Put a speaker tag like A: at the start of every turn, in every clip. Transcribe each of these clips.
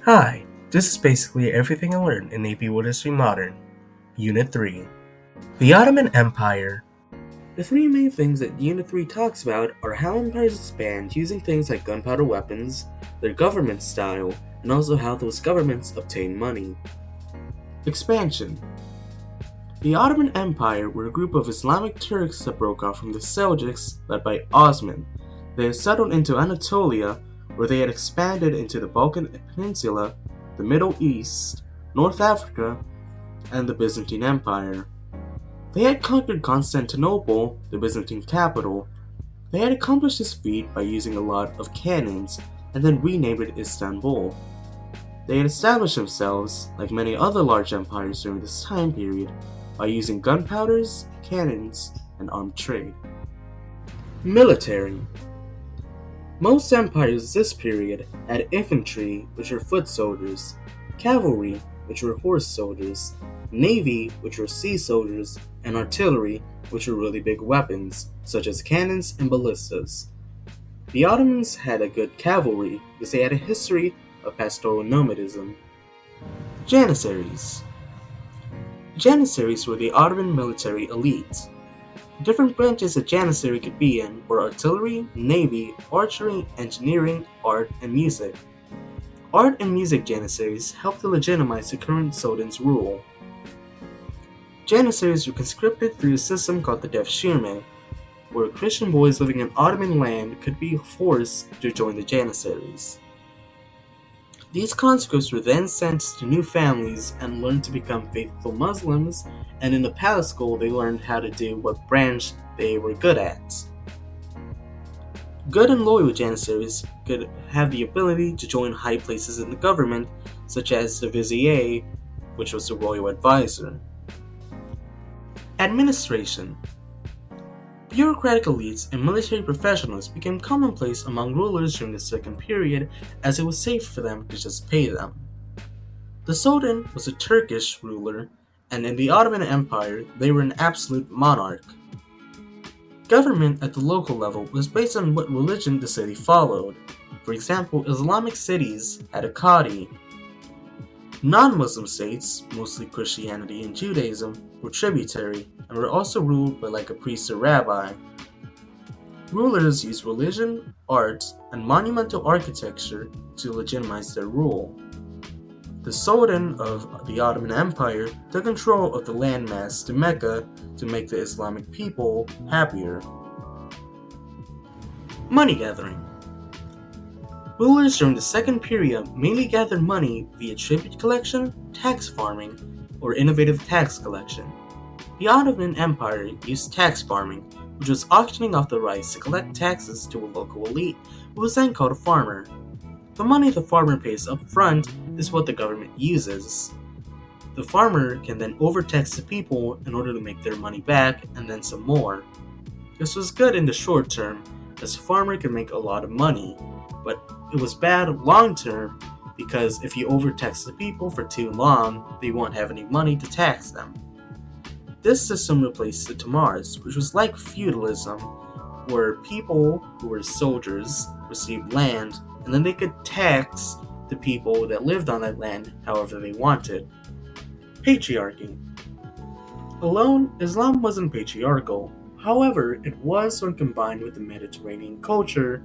A: Hi, this is basically everything I learned in AP World History Modern, Unit 3. The Ottoman Empire. The three main things that Unit 3 talks about are how empires expand using things like gunpowder weapons, their government style, and also how those governments obtain money. Expansion. The Ottoman Empire were a group of Islamic Turks that broke off from the Seljuks led by Osman. They had settled into Anatolia, where they had expanded into the Balkan Peninsula, the Middle East, North Africa, and the Byzantine Empire. They had conquered Constantinople, the Byzantine capital. They had accomplished this feat by using a lot of cannons and then renamed it Istanbul. They had established themselves, like many other large empires during this time period, by using gunpowders, cannons, and armed trade. Military. Most empires of this period had infantry, which were foot soldiers, cavalry, which were horse soldiers, navy, which were sea soldiers, and artillery, which were really big weapons, such as cannons and ballistas. The Ottomans had a good cavalry because they had a history of pastoral nomadism. Janissaries. Janissaries were the Ottoman military elite. Different branches a janissary could be in were artillery, navy, archery, engineering, art, and music. Art and music janissaries helped to legitimize the current Sultan's rule. Janissaries were conscripted through a system called the Devshirme, where Christian boys living in Ottoman land could be forced to join the janissaries. These conscripts were then sent to new families and learned to become faithful Muslims, and in the palace school they learned how to do what branch they were good at. Good and loyal janissaries could have the ability to join high places in the government, such as the vizier, which was the royal advisor. Administration. Bureaucratic elites and military professionals became commonplace among rulers during the second period, as it was safe for them to just pay them. The Sultan was a Turkish ruler, and in the Ottoman Empire, they were an absolute monarch. Government at the local level was based on what religion the city followed. For example, Islamic cities had a Qadi. Non-Muslim states, mostly Christianity and Judaism, were tributary and were also ruled by a priest or rabbi. Rulers used religion, art, and monumental architecture to legitimize their rule. The Sultan of the Ottoman Empire took control of the landmass to Mecca to make the Islamic people happier. Money gathering. Rulers during the second period mainly gathered money via tribute collection, tax farming, or innovative tax collection. The Ottoman Empire used tax farming, which was auctioning off the rights to collect taxes to a local elite, who was then called a farmer. The money the farmer pays up front is what the government uses. The farmer can then overtax the people in order to make their money back and then some more. This was good in the short term, as the farmer could make a lot of money, but it was bad long term because if you overtax the people for too long, they won't have any money to tax them. This system replaced the tamars, which was like feudalism, where people who were soldiers received land and then they could tax the people that lived on that land however they wanted. Patriarchy. Alone, Islam wasn't patriarchal. However, it was when combined with the Mediterranean culture,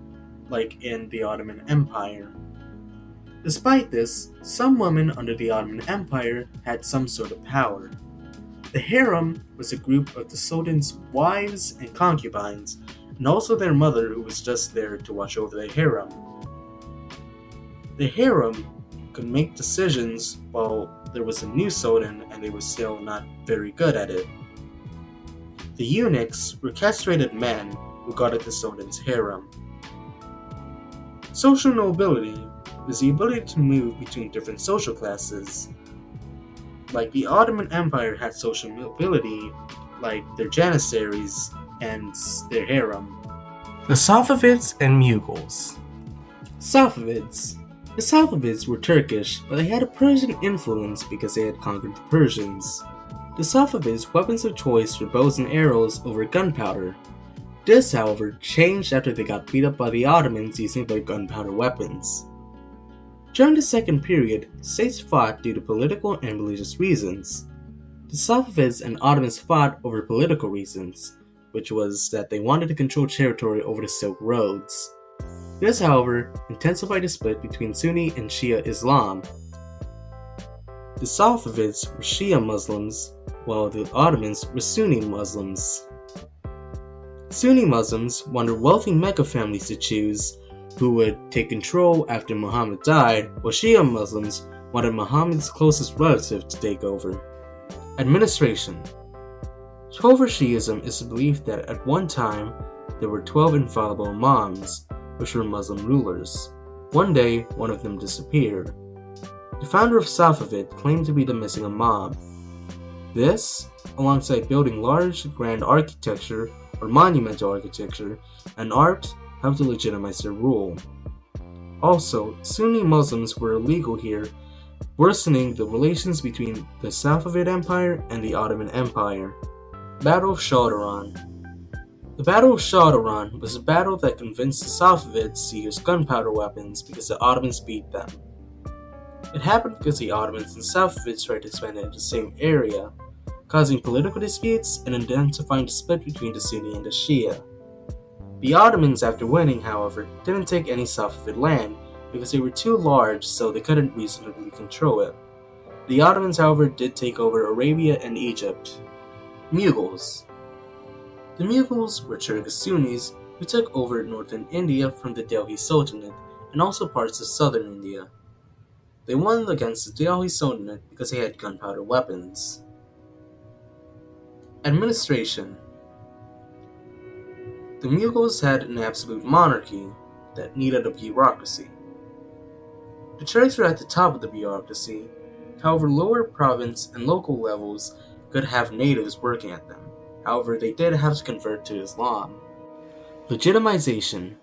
A: like in the Ottoman Empire. Despite this, some women under the Ottoman Empire had some sort of power. The harem was a group of the Sultan's wives and concubines, and also their mother who was just there to watch over the harem. The harem could make decisions while there was a new Sultan and they were still not very good at it. The eunuchs were castrated men who guarded the Sultan's harem. Social nobility was the ability to move between different social classes. Like the Ottoman Empire had social mobility, like their janissaries and their harem. The Safavids and Mughals. Safavids. The Safavids were Turkish, but they had a Persian influence because they had conquered the Persians. The Safavids' weapons of choice were bows and arrows over gunpowder. This, however, changed after they got beat up by the Ottomans using their gunpowder weapons. During the second period, states fought due to political and religious reasons. The Safavids and Ottomans fought over political reasons, which was that they wanted to control territory over the Silk Roads. This, however, intensified the split between Sunni and Shia Islam. The Safavids were Shia Muslims, while the Ottomans were Sunni Muslims. Sunni Muslims wanted wealthy Mecca families to choose who would take control after Muhammad died, while Shia Muslims wanted Muhammad's closest relative to take over. Administration. Twelver Shi'ism is the belief that at one time there were 12 infallible imams, which were Muslim rulers. One day, one of them disappeared. The founder of Safavid claimed to be the missing imam. This, alongside building large, grand architecture or monumental architecture and art, helped to legitimize their rule. Also, Sunni Muslims were illegal here, worsening the relations between the Safavid Empire and the Ottoman Empire. Battle of Chaldiran. The Battle of Chaldiran was a battle that convinced the Safavids to use gunpowder weapons because the Ottomans beat them. It happened because the Ottomans and Safavids tried to expand into the same area, causing political disputes and intensifying the split between the Sunni and the Shia. The Ottomans, after winning, however, didn't take any Safavid land because they were too large, so they couldn't reasonably control it. The Ottomans, however, did take over Arabia and Egypt. Mughals. The Mughals were Turkish Sunnis who took over northern India from the Delhi Sultanate and also parts of southern India. They won against the Delhi Sultanate because they had gunpowder weapons. Administration. The Mughals had an absolute monarchy that needed a bureaucracy. The Turks were at the top of the bureaucracy, however lower province and local levels could have natives working at them. However, they did have to convert to Islam. Legitimization.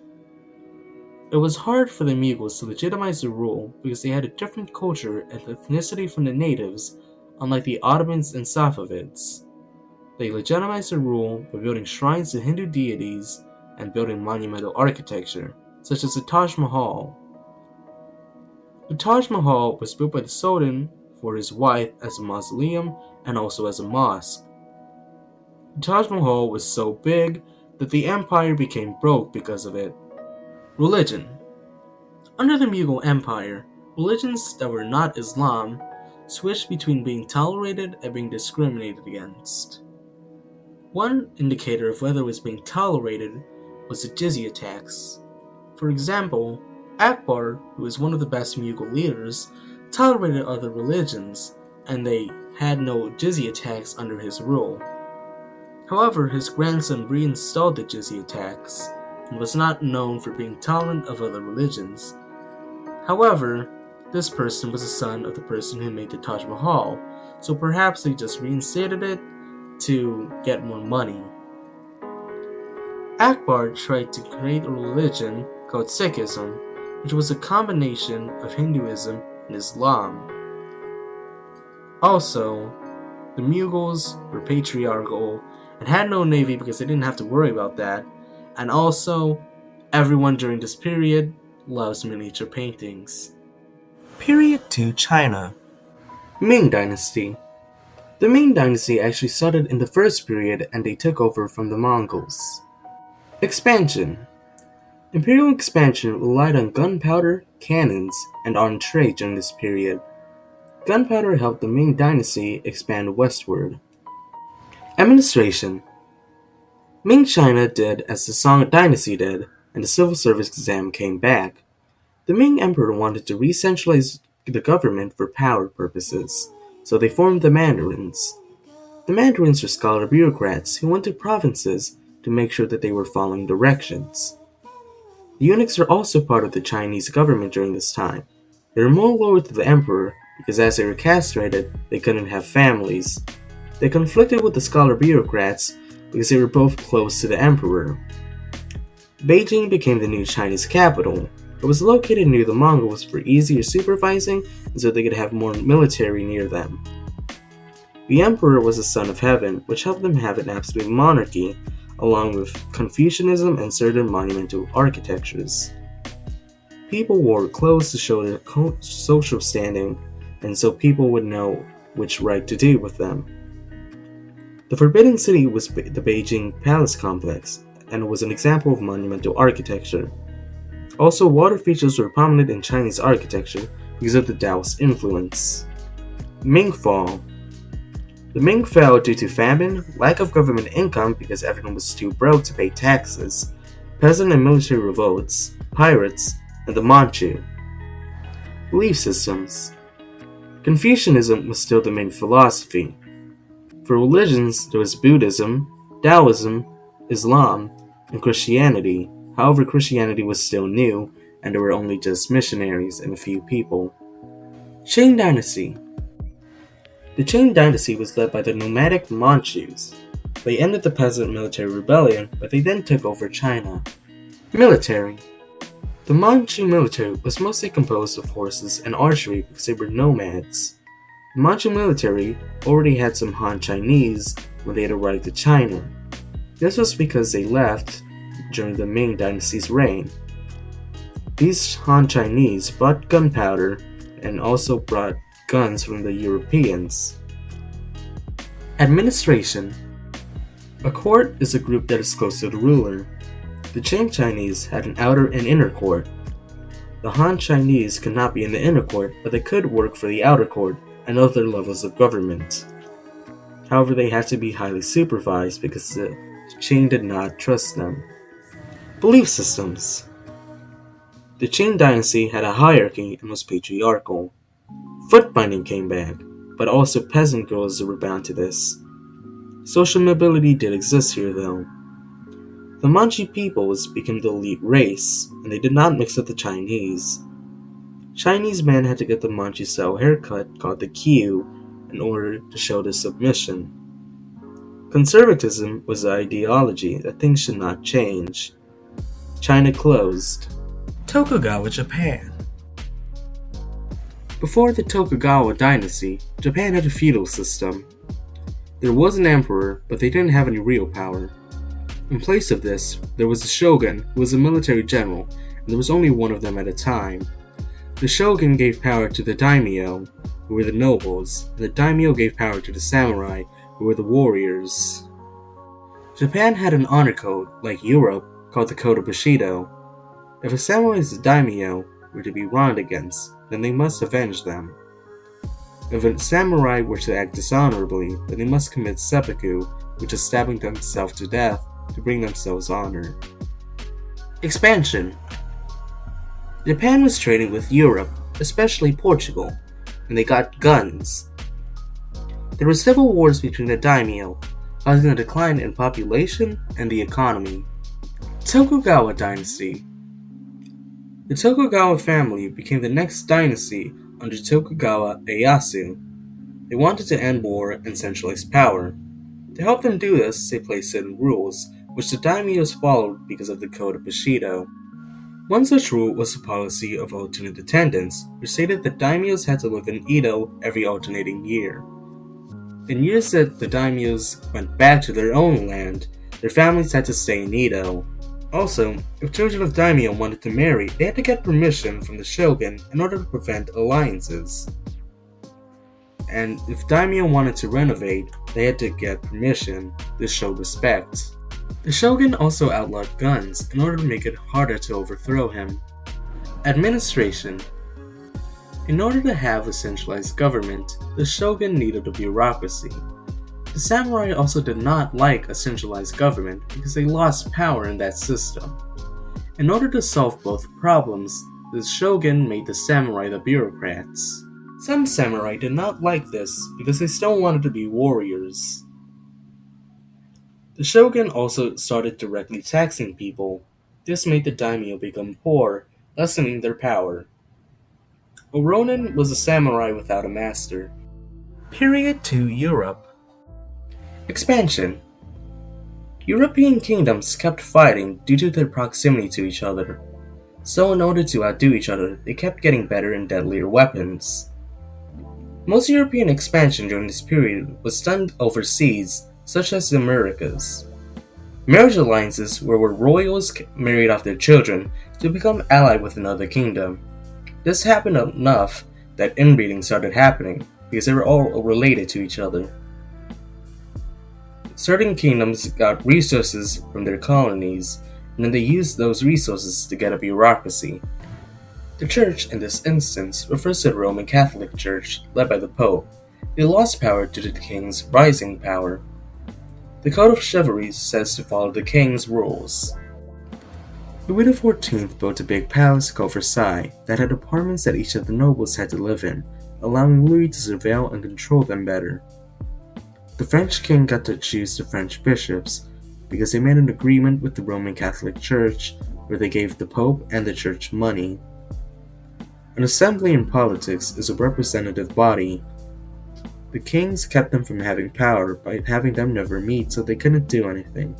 A: It was hard for the Mughals to legitimize their rule because they had a different culture and ethnicity from the natives, unlike the Ottomans and Safavids. They legitimized their rule by building shrines to Hindu deities and building monumental architecture, such as the Taj Mahal. The Taj Mahal was built by the Sultan for his wife as a mausoleum and also as a mosque. The Taj Mahal was so big that the empire became broke because of it. Religion. Under the Mughal Empire, religions that were not Islam switched between being tolerated and being discriminated against. One indicator of whether it was being tolerated was the jizya tax. For example, Akbar, who was one of the best Mughal leaders, tolerated other religions, and they had no jizya tax under his rule. However, his grandson reinstalled the jizya tax, and was not known for being tolerant of other religions. However, this person was the son of the person who made the Taj Mahal, so perhaps they just reinstated it to get more money. Akbar tried to create a religion called Sikhism, which was a combination of Hinduism and Islam. Also, the Mughals were patriarchal and had no navy because they didn't have to worry about that, and also, everyone during this period loves miniature paintings. Period 2 China. Ming Dynasty. The Ming Dynasty actually started in the first period and they took over from the Mongols. Expansion. Imperial expansion relied on gunpowder, cannons, and armed trade during this period. Gunpowder helped the Ming Dynasty expand westward. Administration. Ming China did as the Song Dynasty did, and the civil service exam came back. The Ming Emperor wanted to re-centralize the government for power purposes, so they formed the Mandarins. The Mandarins were scholar bureaucrats who went to provinces to make sure that they were following directions. The eunuchs were also part of the Chinese government during this time. They were more loyal to the emperor because as they were castrated, they couldn't have families. They conflicted with the scholar bureaucrats because they were both close to the emperor. Beijing became the new Chinese capital. It was located near the Mongols for easier supervising and so they could have more military near them. The emperor was the son of heaven, which helped them have an absolute monarchy, along with Confucianism and certain monumental architectures. People wore clothes to show their social standing, and so people would know which right to do with them. The Forbidden City was the Beijing Palace Complex, and was an example of monumental architecture. Also, water features were prominent in Chinese architecture because of the Taoist influence. Ming Fall. The Ming fell due to famine, lack of government income because everyone was too broke to pay taxes, peasant and military revolts, pirates, and the Manchu. Belief systems. Confucianism was still the main philosophy. For religions, there was Buddhism, Taoism, Islam, and Christianity. However, Christianity was still new, and there were only just missionaries and a few people. Qing Dynasty. The Qing Dynasty was led by the nomadic Manchus. They ended the peasant military rebellion, but they then took over China. Military. The Manchu military was mostly composed of horses and archery because they were nomads. The Manchu military already had some Han Chinese when they had arrived to China. This was because they left during the Ming Dynasty's reign. These Han Chinese brought gunpowder and also brought guns from the Europeans. Administration. A court is a group that is close to the ruler. The Qing Chinese had an outer and inner court. The Han Chinese could not be in the inner court, but they could work for the outer court and other levels of government. However, they had to be highly supervised because the Qing did not trust them. Belief systems. The Qing dynasty had a hierarchy and was patriarchal. Foot binding came back, but also peasant girls were bound to this. Social mobility did exist here though. The Manchu peoples became the elite race, and they did not mix with the Chinese. Chinese men had to get the Manchu-style haircut called the Q in order to show their submission. Conservatism was the ideology that things should not change. China closed. Tokugawa Japan. Before the Tokugawa dynasty, Japan had a feudal system. There was an emperor, but they didn't have any real power. In place of this, there was a shogun who was a military general, and there was only one of them at a time. The shogun gave power to the daimyo, who were the nobles, and the daimyo gave power to the samurai, who were the warriors. Japan had an honor code, like Europe, called the Code of Bushido. If a samurai's daimyo were to be wronged against, then they must avenge them. If a samurai were to act dishonorably, then they must commit seppuku, which is stabbing themselves to death to bring themselves honor. Expansion. Japan was trading with Europe, especially Portugal, and they got guns. There were civil wars between the daimyo, causing a decline in population and the economy. Tokugawa Dynasty. The Tokugawa family became the next dynasty under Tokugawa Ieyasu. They wanted to end war and centralize power. To help them do this, they placed certain rules, which the daimyos followed because of the Code of Bushido. One such rule was the policy of alternate attendance, which stated that daimyos had to live in Edo every alternating year. In years that the daimyos went back to their own land, their families had to stay in Edo. Also, if children of daimyo wanted to marry, they had to get permission from the shogun in order to prevent alliances. And if daimyo wanted to renovate, they had to get permission. This showed respect. The shogun also outlawed guns in order to make it harder to overthrow him. Administration. In order to have a centralized government, the shogun needed a bureaucracy. The samurai also did not like a centralized government because they lost power in that system. In order to solve both problems, the shogun made the samurai the bureaucrats. Some samurai did not like this because they still wanted to be warriors. The shogun also started directly taxing people. This made the daimyo become poor, lessening their power. A ronin was a samurai without a master. Period 2 Europe. Expansion. European kingdoms kept fighting due to their proximity to each other. So in order to outdo each other, they kept getting better and deadlier weapons. Most European expansion during this period was done overseas, such as the Americas. Marriage alliances were where royals married off their children, to become allied with another kingdom. This happened enough that inbreeding started happening because they were all related to each other. Certain kingdoms got resources from their colonies, and then they used those resources to get a bureaucracy. The Church, in this instance, refers to the Roman Catholic Church, led by the Pope. They lost power due to the king's rising power. The Code of Chivalry says to follow the king's rules. Louis XIV built a big palace called Versailles that had apartments that each of the nobles had to live in, allowing Louis to surveil and control them better. The French king got to choose the French bishops because they made an agreement with the Roman Catholic Church where they gave the Pope and the Church money. An assembly in politics is a representative body. The kings kept them from having power by having them never meet so they couldn't do anything.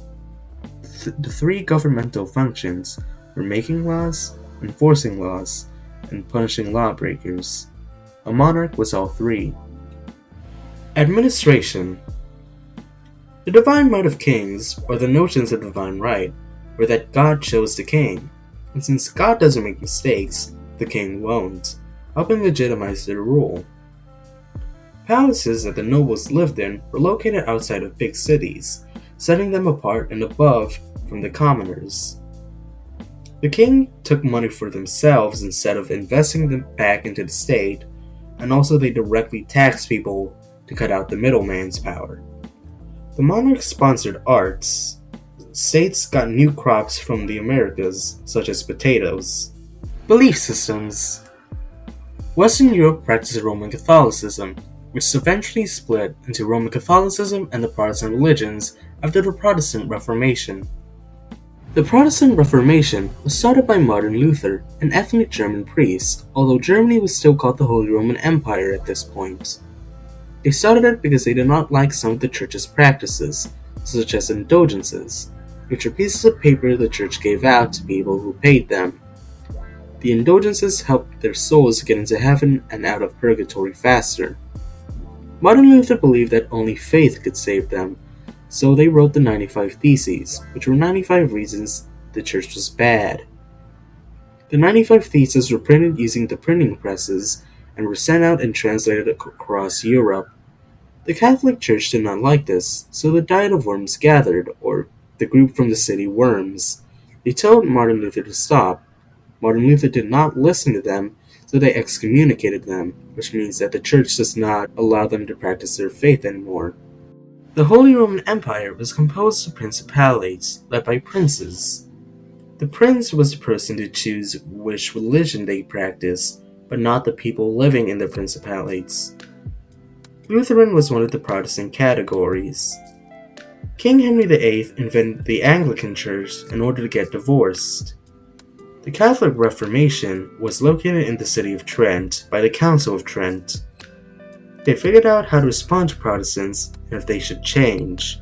A: The three governmental functions were making laws, enforcing laws, and punishing lawbreakers. A monarch was all three. Administration. The divine right of kings, or the notions of divine right, were that God chose the king, and since God doesn't make mistakes, the king won't, helping legitimize their rule. Palaces that the nobles lived in were located outside of big cities, setting them apart and above from the commoners. The king took money for themselves instead of investing them back into the state, and also they directly taxed people to cut out the middleman's power. The monarchs sponsored arts. States got new crops from the Americas, such as potatoes. Belief systems. Western Europe practiced Roman Catholicism, which eventually split into Roman Catholicism and the Protestant religions after the Protestant Reformation. The Protestant Reformation was started by Martin Luther, an ethnic German priest, although Germany was still called the Holy Roman Empire at this point. They started it because they did not like some of the church's practices, such as indulgences, which are pieces of paper the church gave out to people who paid them. The indulgences helped their souls get into heaven and out of purgatory faster. Martin Luther believed that only faith could save them, so they wrote the 95 Theses, which were 95 reasons the church was bad. The 95 Theses were printed using the printing presses and were sent out and translated across Europe. The Catholic Church did not like this, so the Diet of Worms gathered, or the group from the city Worms. They told Martin Luther to stop. Martin Luther did not listen to them, so they excommunicated them, which means that the church does not allow them to practice their faith anymore. The Holy Roman Empire was composed of principalities, led by princes. The prince was the person to choose which religion they practiced, but not the people living in the principalities. Lutheran was one of the Protestant categories. King Henry VIII invented the Anglican Church in order to get divorced. The Catholic Reformation was located in the city of Trent by the Council of Trent. They figured out how to respond to Protestants and if they should change.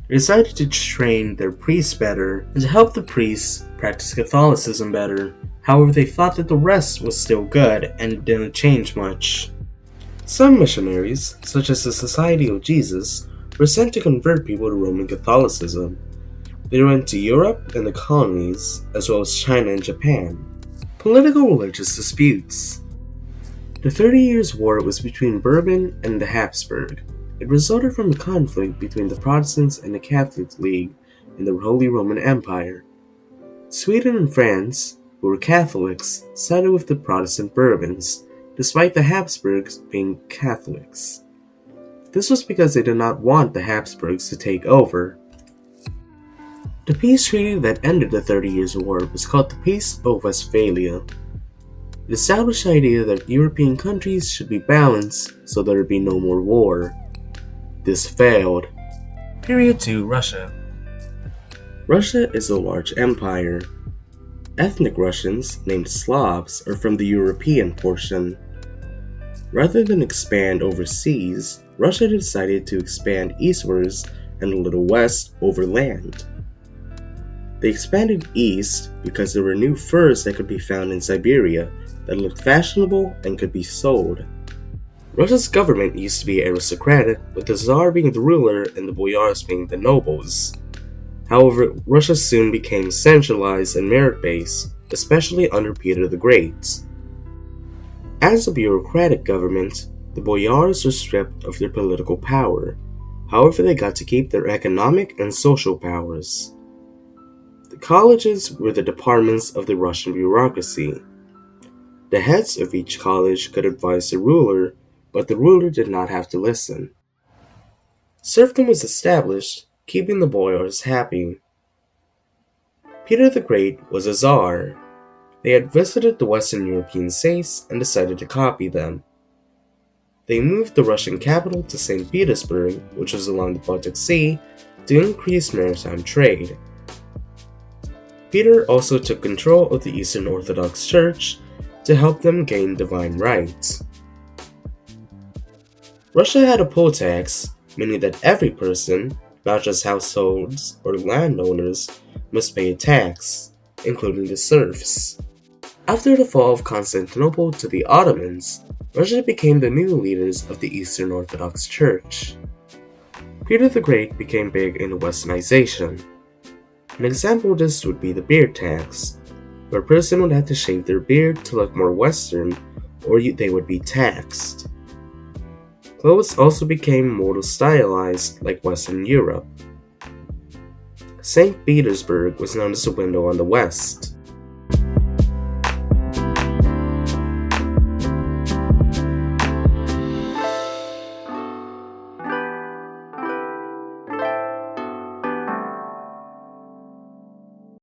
A: They decided to train their priests better and to help the priests practice Catholicism better. However, they thought that the rest was still good and didn't change much. Some missionaries, such as the Society of Jesus, were sent to convert people to Roman Catholicism. They went to Europe and the colonies, as well as China and Japan. Political religious disputes. The 30 Years' War was between Bourbon and the Habsburg. It resulted from a conflict between the Protestants and the Catholic League in the Holy Roman Empire. Sweden and France, who were Catholics, sided with the Protestant Bourbons, despite the Habsburgs being Catholics. This was because they did not want the Habsburgs to take over. The peace treaty that ended the 30 Years' War was called the Peace of Westphalia. It established the idea that European countries should be balanced so there would be no more war. This failed. Period 2. Russia. Russia is a large empire. Ethnic Russians, named Slavs, are from the European portion. Rather than expand overseas, Russia decided to expand eastwards and a little west over land. They expanded east because there were new furs that could be found in Siberia that looked fashionable and could be sold. Russia's government used to be aristocratic, with the Tsar being the ruler and the boyars being the nobles. However, Russia soon became centralized and merit-based, especially under Peter the Great. As a bureaucratic government, the boyars were stripped of their political power. However, they got to keep their economic and social powers. The colleges were the departments of the Russian bureaucracy. The heads of each college could advise the ruler, but the ruler did not have to listen. Serfdom was established, keeping the boyars happy. Peter the Great was a czar. They had visited the Western European states and decided to copy them. They moved the Russian capital to St. Petersburg, which was along the Baltic Sea, to increase maritime trade. Peter also took control of the Eastern Orthodox Church to help them gain divine rights. Russia had a poll tax, meaning that every person, not just households or landowners, must pay a tax, including the serfs. After the fall of Constantinople to the Ottomans, Russia became the new leaders of the Eastern Orthodox Church. Peter the Great became big in Westernization. An example of this would be the beard tax, where a person would have to shave their beard to look more Western, or they would be taxed. Clothes also became more stylized like Western Europe. St. Petersburg was known as the window on the West.